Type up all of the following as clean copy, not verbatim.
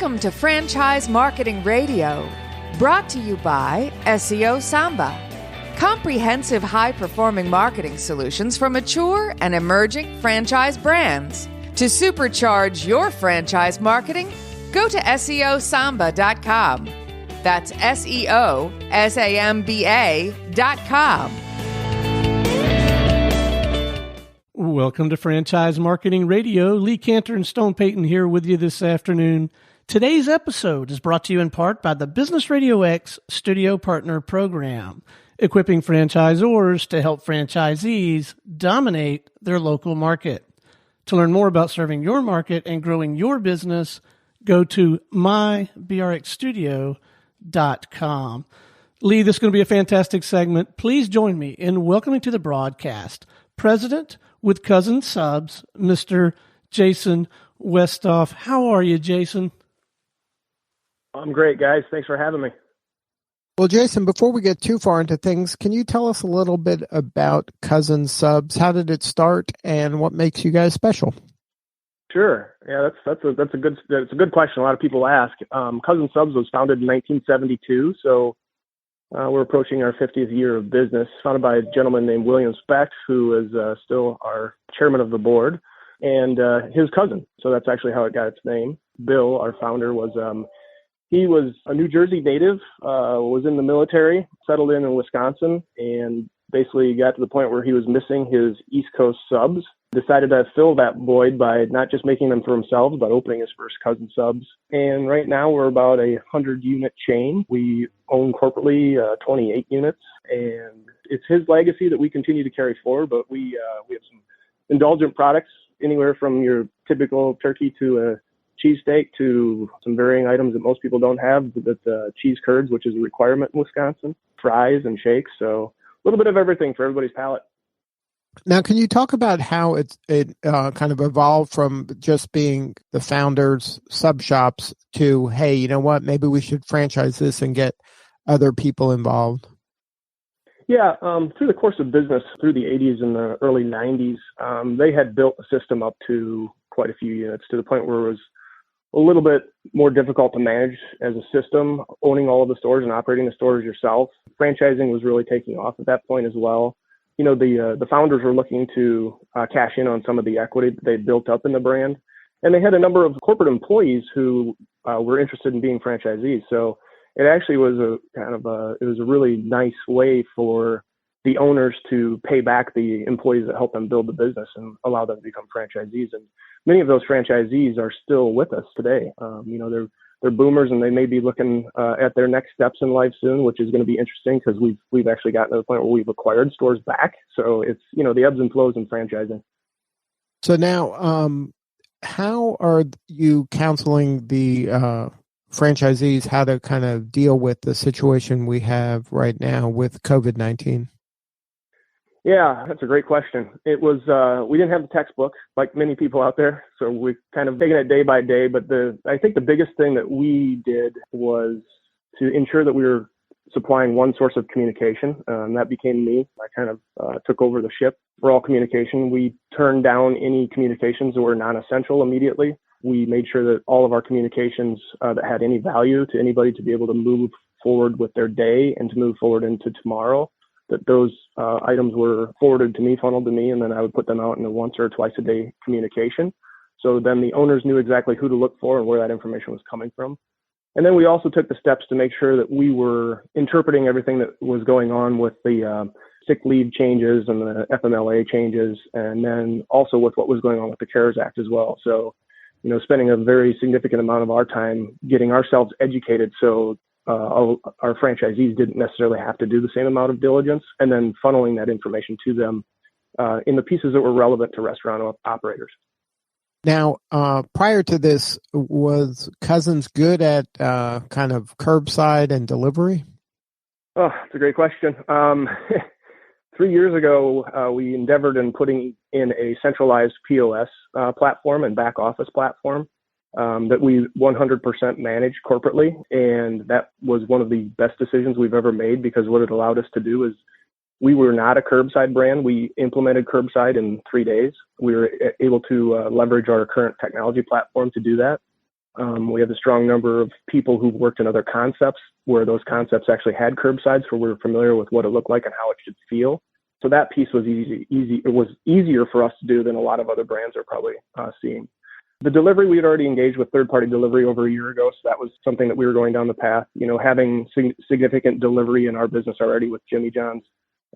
Welcome to Franchise Marketing Radio, brought to you by SEO SAMBA. Comprehensive high-performing marketing solutions for mature and emerging franchise brands. To supercharge your franchise marketing, go to SEOSAMBA.com. That's SEOSAMBA.com. Welcome to Franchise Marketing Radio. Lee Cantor and Stone Payton here with you this afternoon. Today's episode is brought to you in part by the Business RadioX Studio Partner Program, equipping franchisors to help franchisees dominate their local market. To learn more about serving your market and growing your business, go to mybrxstudio.com. Lee, this is going to be a fantastic segment. Please join me in welcoming to the broadcast President with Cousin Subs, Mr. Jason Westhoff. How are you, Jason? I'm great, guys. Thanks for having me. Well, Jason, before we get too far into things, can you tell us a little bit about Cousin Subs? How did it start, and what makes you guys special? Sure. Yeah, that's a good question. A lot of people ask. Cousin Subs was founded in 1972, so we're approaching our 50th year of business. Founded by a gentleman named William Specht, who is still our chairman of the board, and his cousin. So that's actually how it got its name. Bill, our founder, he was a New Jersey native, was in the military, settled in Wisconsin, and basically got to the point where he was missing his East Coast subs. Decided to fill that void by not just making them for himself, but opening his first Cousin Subs. And right now we're about a 100-unit chain. We own corporately 28 units, and it's his legacy that we continue to carry forward. But we have some indulgent products, anywhere from your typical turkey to a cheesesteak to some varying items that most people don't have, that cheese curds, which is a requirement in Wisconsin, fries and shakes. So a little bit of everything for everybody's palate. Now, can you talk about how it kind of evolved from just being the founders' sub shops to, hey, you know what, maybe we should franchise this and get other people involved? Yeah, through the course of business, through the 80s and the early 90s, they had built a system up to quite a few units, to the point where it was a little bit more difficult to manage as a system, owning all of the stores and operating the stores yourself. Franchising was really taking off at that point as well. You know, the founders were looking to cash in on some of the equity that they built up in the brand. And they had a number of corporate employees who were interested in being franchisees. So it actually was a really nice way for the owners to pay back the employees that helped them build the business and allow them to become franchisees. And many of those franchisees are still with us today. They're boomers, and they may be looking at their next steps in life soon, which is going to be interesting because we've actually gotten to the point where we've acquired stores back. So it's, the ebbs and flows in franchising. So now, how are you counseling the franchisees how to kind of deal with the situation we have right now with COVID-19? Yeah, that's a great question. It was, we didn't have the textbook like many people out there, so we've kind of taken it day by day. But I think the biggest thing that we did was to ensure that we were supplying one source of communication, and that became me. I kind of took over the ship for all communication. We turned down any communications that were non-essential immediately. We made sure that all of our communications that had any value to anybody to be able to move forward with their day and to move forward into tomorrow, that those items were forwarded to me, funneled to me, and then I would put them out in a once or twice a day communication. So then the owners knew exactly who to look for and where that information was coming from. And then we also took the steps to make sure that we were interpreting everything that was going on with the sick leave changes and the FMLA changes, and then also with what was going on with the CARES Act as well. So, spending a very significant amount of our time getting ourselves educated so our franchisees didn't necessarily have to do the same amount of diligence, and then funneling that information to them in the pieces that were relevant to restaurant operators. Now, prior to this, was Cousins good at kind of curbside and delivery? Oh, that's a great question. 3 years ago, we endeavored in putting in a centralized POS platform and back office platform that we 100% manage corporately. And that was one of the best decisions we've ever made, because what it allowed us to do is, we were not a curbside brand. We implemented curbside in 3 days. We were able to leverage our current technology platform to do that. We have a strong number of people who've worked in other concepts where those concepts actually had curbside, so we're familiar with what it looked like and how it should feel. So that piece was easy. It was easier for us to do than a lot of other brands are probably seeing. The delivery, we had already engaged with third-party delivery over a year ago, so that was something that we were going down the path. Having significant delivery in our business already with Jimmy John's,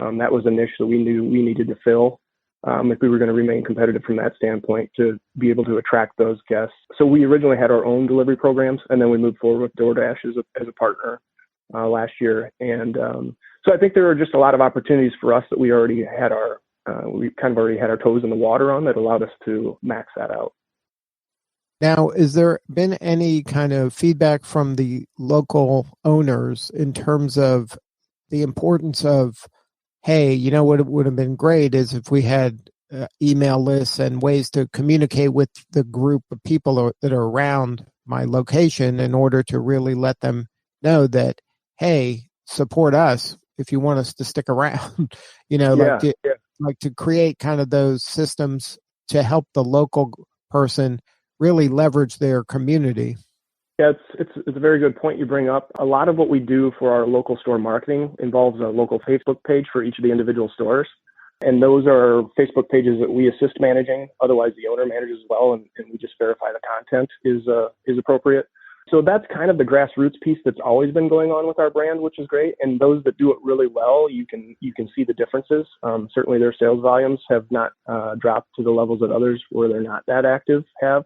that was a niche that we knew we needed to fill if we were going to remain competitive from that standpoint to be able to attract those guests. So we originally had our own delivery programs, and then we moved forward with DoorDash as a partner last year. And so I think there were just a lot of opportunities for us that we already had we kind of already had our toes in the water on that allowed us to max that out. Now, has there been any kind of feedback from the local owners in terms of the importance of, hey, what would have been great is if we had email lists and ways to communicate with the group of people that are around my location in order to really let them know that, hey, support us if you want us to stick around, like to create kind of those systems to help the local person really leverage their community. Yeah, it's a very good point you bring up. A lot of what we do for our local store marketing involves a local Facebook page for each of the individual stores. And those are Facebook pages that we assist managing. Otherwise, the owner manages as well, and we just verify the content is appropriate. So that's kind of the grassroots piece that's always been going on with our brand, which is great. And those that do it really well, you can see the differences. Certainly their sales volumes have not dropped to the levels that others where they're not that active have.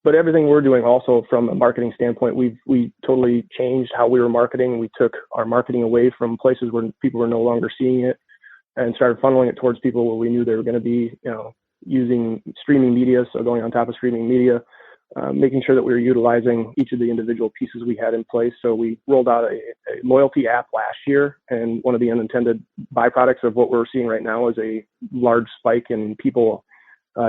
But everything we're doing also from a marketing standpoint, we totally changed how we were marketing. We took our marketing away from places where people were no longer seeing it and started funneling it towards people where we knew they were going to be, using streaming media. So going on top of streaming media, making sure that we were utilizing each of the individual pieces we had in place. So we rolled out a loyalty app last year. And one of the unintended byproducts of what we're seeing right now is a large spike in people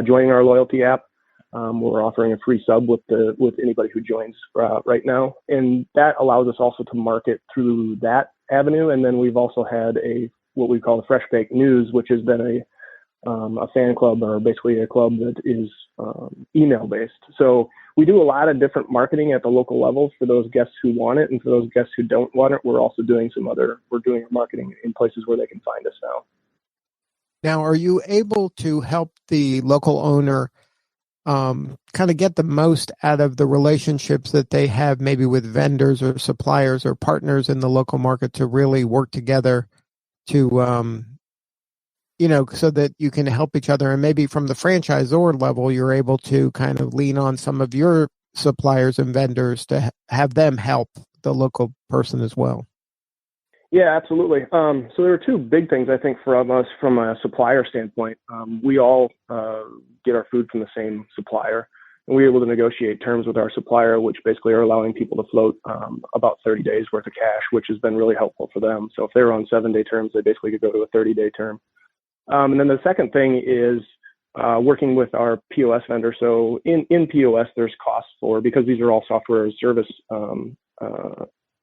joining our loyalty app. We're offering a free sub with anybody who joins right now, and that allows us also to market through that avenue. And then we've also had what we call the Fresh Baked News, which has been a fan club, or basically a club that is email based. So we do a lot of different marketing at the local level for those guests who want it, and for those guests who don't want it, we're also doing we're doing marketing in places where they can find us now. Now, are you able to help the local owner kind of get the most out of the relationships that they have maybe with vendors or suppliers or partners in the local market to really work together to, so that you can help each other? And maybe from the franchisor level, you're able to kind of lean on some of your suppliers and vendors to have them help the local person as well. Yeah, absolutely. So there are two big things, I think, from us from a supplier standpoint. We all get our food from the same supplier, and we're able to negotiate terms with our supplier, which basically are allowing people to float about 30 days worth of cash, which has been really helpful for them. So if they're on 7-day terms, they basically could go to a 30-day term. And then the second thing is working with our POS vendor. So in POS, there's costs because these are all software as service.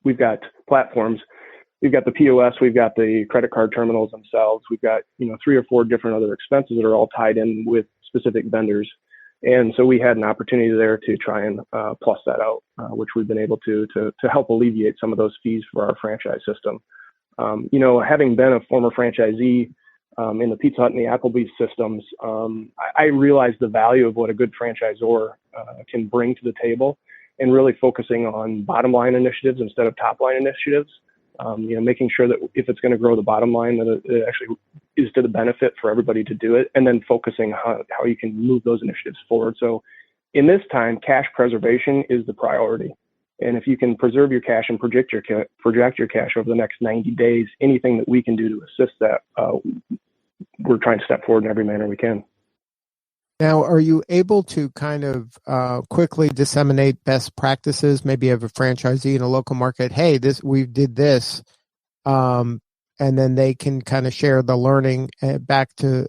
We've got platforms. We've got the POS, we've got the credit card terminals themselves. We've got, 3 or 4 different other expenses that are all tied in with specific vendors. And so we had an opportunity there to try and plus that out, which we've been able to help alleviate some of those fees for our franchise system. Having been a former franchisee in the Pizza Hut and the Applebee's systems, I realized the value of what a good franchisor can bring to the table, and really focusing on bottom line initiatives instead of top line initiatives. Making sure that if it's going to grow the bottom line, that it actually is to the benefit for everybody to do it, and then focusing how you can move those initiatives forward. So in this time, cash preservation is the priority. And if you can preserve your cash and project your cash over the next 90 days, anything that we can do to assist that, we're trying to step forward in every manner we can. Now, are you able to kind of quickly disseminate best practices? Maybe you have a franchisee in a local market. Hey, we did this, and then they can kind of share the learning back to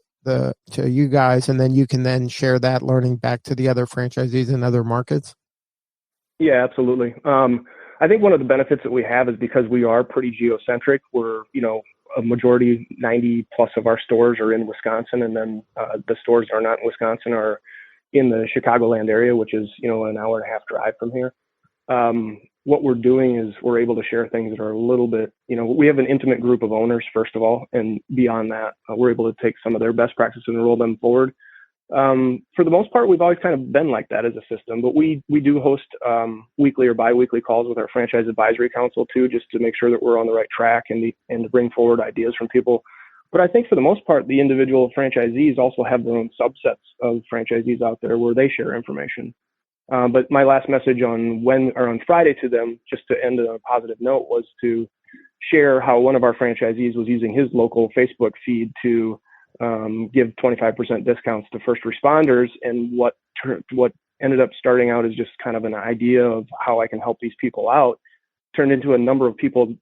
you guys, and then you can then share that learning back to the other franchisees in other markets. Yeah, absolutely. I think one of the benefits that we have is because we are pretty geocentric. We're a majority, 90 plus of our stores are in Wisconsin, and then the stores that are not in Wisconsin are in the Chicagoland area, which is, an hour and a half drive from here. What we're doing is we're able to share things that are a little bit, we have an intimate group of owners, first of all, and beyond that, we're able to take some of their best practices and roll them forward. For the most part, we've always kind of been like that as a system, but we do host weekly or biweekly calls with our franchise advisory council too, just to make sure that we're on the right track and to bring forward ideas from people. But I think for the most part, the individual franchisees also have their own subsets of franchisees out there where they share information. But my last message on Friday to them, just to end on a positive note, was to share how one of our franchisees was using his local Facebook feed to give 25% discounts to first responders. And what ended up starting out as just kind of an idea of how I can help these people out turned into a number of people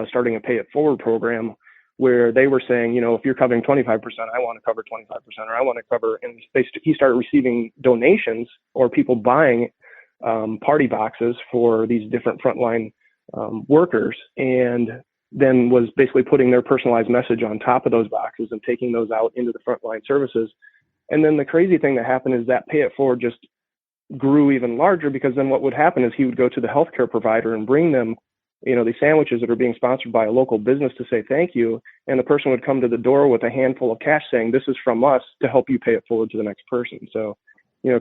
starting a pay it forward program where they were saying, if you're covering 25%, I want to cover 25%, or I want to cover, and he started receiving donations or people buying party boxes for these different frontline workers, and then was basically putting their personalized message on top of those boxes and taking those out into the frontline services. And then the crazy thing that happened is that pay it forward just grew even larger, because then what would happen is he would go to the healthcare provider and bring them these sandwiches that are being sponsored by a local business to say thank you. And the person would come to the door with a handful of cash saying, this is from us to help you pay it forward to the next person. So,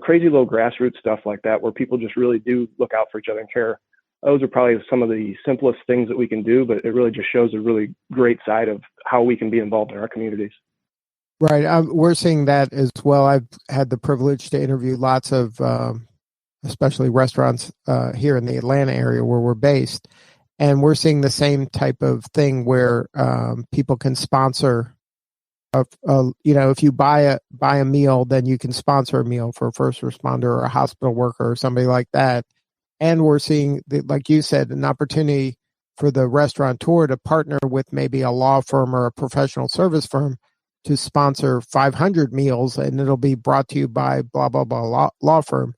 crazy little grassroots stuff like that, where people just really do look out for each other and care. Those are probably some of the simplest things that we can do, but it really just shows a really great side of how we can be involved in our communities. Right. We're seeing that as well. I've had the privilege to interview lots of, especially restaurants here in the Atlanta area where we're based. And we're seeing the same type of thing where people can sponsor. If you buy a meal, then you can sponsor a meal for a first responder or a hospital worker or somebody like that. And we're seeing, like you said, an opportunity for the restaurateur to partner with maybe a law firm or a professional service firm to sponsor 500 meals, and it'll be brought to you by blah, blah, blah law firm.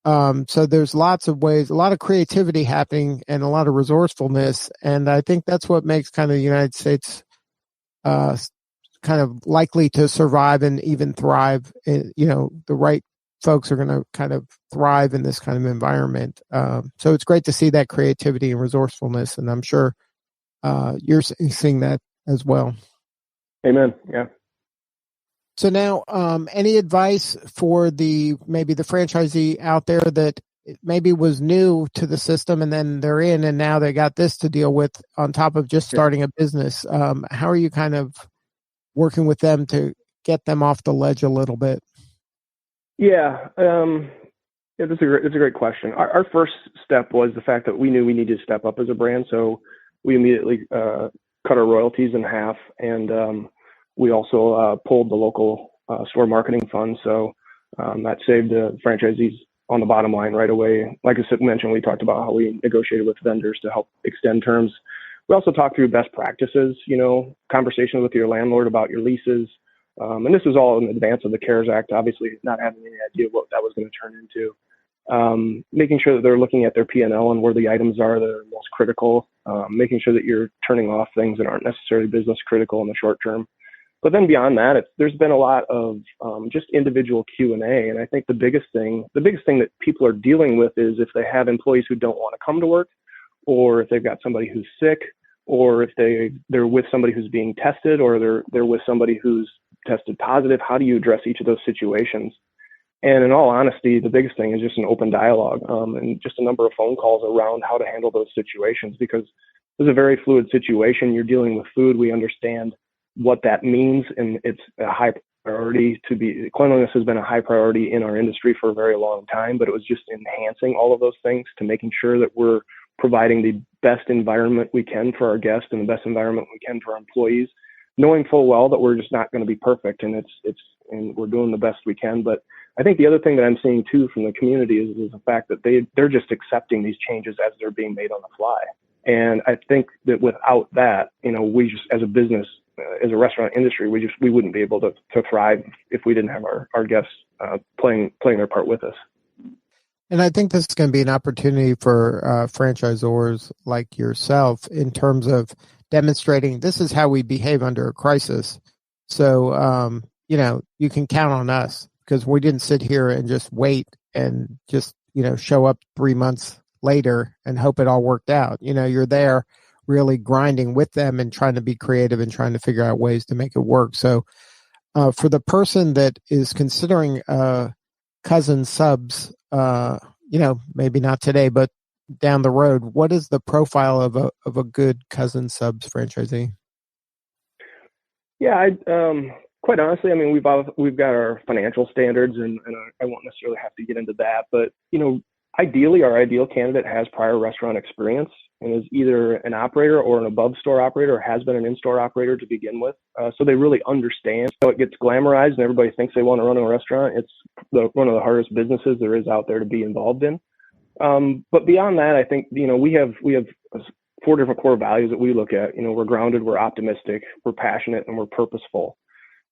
So there's lots of ways, a lot of creativity happening and a lot of resourcefulness. And I think that's what makes kind of the United States kind of likely to survive and even thrive. The right folks are going to kind of thrive in this kind of environment. So it's great to see that creativity and resourcefulness. And I'm sure you're seeing that as well. Amen. Yeah. So now, any advice for maybe the franchisee out there that maybe was new to the system and then they're in and now they got this to deal with on top of just starting a business? How are you kind of working with them to get them off the ledge a little bit? Yeah, that's a great question. Our first step was the fact that we knew we needed to step up as a brand, so we immediately cut our royalties in half, and we also pulled the local store marketing fund, so that saved the franchisees on the bottom line right away. Like I mentioned, we talked about how we negotiated with vendors to help extend terms. We also talked through best practices, conversations with your landlord about your leases. And this was all in advance of the CARES Act, obviously not having any idea what that was going to turn into. Making sure that they're looking at their P&L and where the items are that are most critical, making sure that you're turning off things that aren't necessarily business critical in the short term. But then beyond that, there's been a lot of just individual Q&A. And I think the biggest thing that people are dealing with is if they have employees who don't want to come to work, or if they've got somebody who's sick, or if they're with somebody who's being tested, or they're with somebody who's tested positive. How do you address each of those situations? And in all honesty, the biggest thing is just an open dialogue and just a number of phone calls around how to handle those situations, because it's a very fluid situation. You're dealing with food. We understand what that means, and it's a high priority cleanliness has been a high priority in our industry for a very long time, but it was just enhancing all of those things to making sure that we're providing the best environment we can for our guests and the best environment we can for our employees, knowing full well that we're just not going to be perfect, and and we're doing the best we can. But I think the other thing that I'm seeing too from the community is the fact that they're just accepting these changes as they're being made on the fly. And I think that without that, we just, as a business, as a restaurant industry, we wouldn't be able to thrive if we didn't have our guests playing their part with us. And I think this is going to be an opportunity for franchisors like yourself in terms of demonstrating this is how we behave under a crisis. So, you can count on us. because we didn't sit here and just wait and just, show up 3 months later and hope it all worked out. You're there really grinding with them and trying to be creative and trying to figure out ways to make it work. So for the person that is considering cousin subs, maybe not today, but down the road, what is the profile of a good cousin subs franchisee? Yeah, quite honestly, I mean, we've got our financial standards, and I won't necessarily have to get into that, but ideally, our ideal candidate has prior restaurant experience and is either an operator or an above store operator, or has been an in-store operator to begin with. So they really understand how it gets glamorized and everybody thinks they want to run a restaurant. It's one of the hardest businesses there is out there to be involved in. But beyond that, I think, we have 4 different core values that we look at. We're grounded, we're optimistic, we're passionate, and we're purposeful.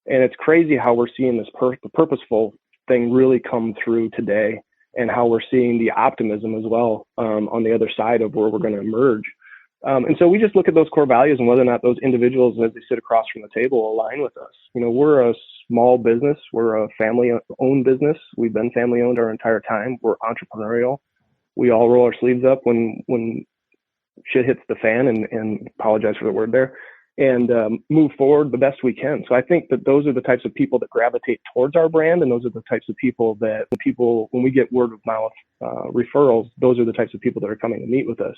And it's crazy how we're seeing this the purposeful thing really come through today, and how we're seeing the optimism as well on the other side of where we're going to emerge. And so we just look at those core values and whether or not those individuals, as they sit across from the table, align with us. We're a small business. We're a family-owned business. We've been family-owned our entire time. We're entrepreneurial. We all roll our sleeves up when shit hits the fan, and apologize for the word there, and move forward the best we can. So I think that those are the types of people that gravitate towards our brand, and those are the types of people when we get word of mouth referrals, those are the types of people that are coming to meet with us.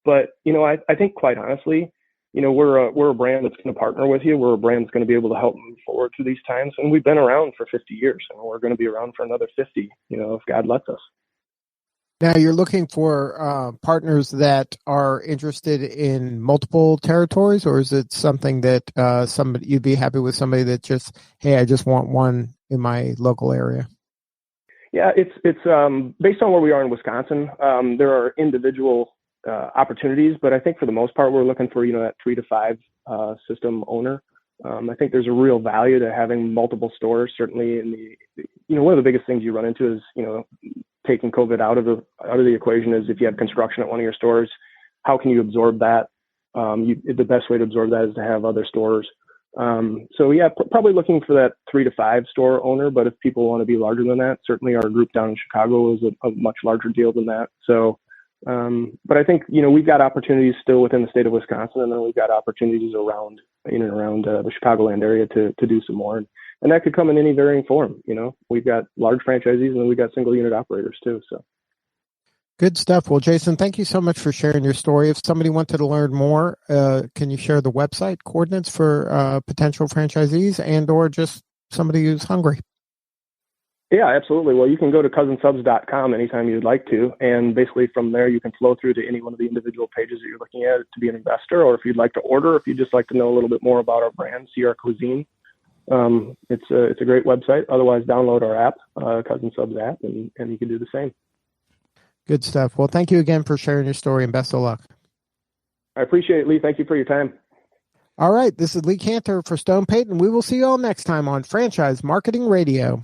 But I think quite honestly, we're a brand that's going to partner with you. We're a brand that's going to be able to help move forward through these times, and we've been around for 50 years, and we're going to be around for another 50, if God lets us. Now, you're looking for partners that are interested in multiple territories, or is it something that you'd be happy with somebody that just, hey, I just want one in my local area? Yeah, it's based on where we are in Wisconsin. There are individual opportunities, but I think for the most part, we're looking for that 3 to 5 system owner. I think there's a real value to having multiple stores. Certainly, one of the biggest things you run into is taking COVID out of the equation is if you have construction at one of your stores, how can you absorb that? The best way to absorb that is to have other stores. So yeah, probably looking for that 3 to 5 store owner. But if people want to be larger than that, certainly our group down in Chicago is a much larger deal than that. So, but I think we've got opportunities still within the state of Wisconsin, and then we've got opportunities around in and around the Chicagoland area to do some more. And that could come in any varying form. We've got large franchisees, and then we've got single unit operators too. So good stuff. Well, Jason, thank you so much for sharing your story. If somebody wanted to learn more, can you share the website coordinates for potential franchisees and or just somebody who's hungry? Yeah, absolutely. Well, you can go to cousinsubs.com anytime you'd like to. And basically from there, you can flow through to any one of the individual pages that you're looking at to be an investor, or if you'd like to order, if you'd just like to know a little bit more about our brand, see our cuisine. It's a great website. Otherwise, download our app, Cousin Subs app, and you can do the same. Good stuff. Well, thank you again for sharing your story, and best of luck. I appreciate it, Lee. Thank you for your time. All right. This is Lee Cantor for Stone Payton. We will see you all next time on Franchise Marketing Radio.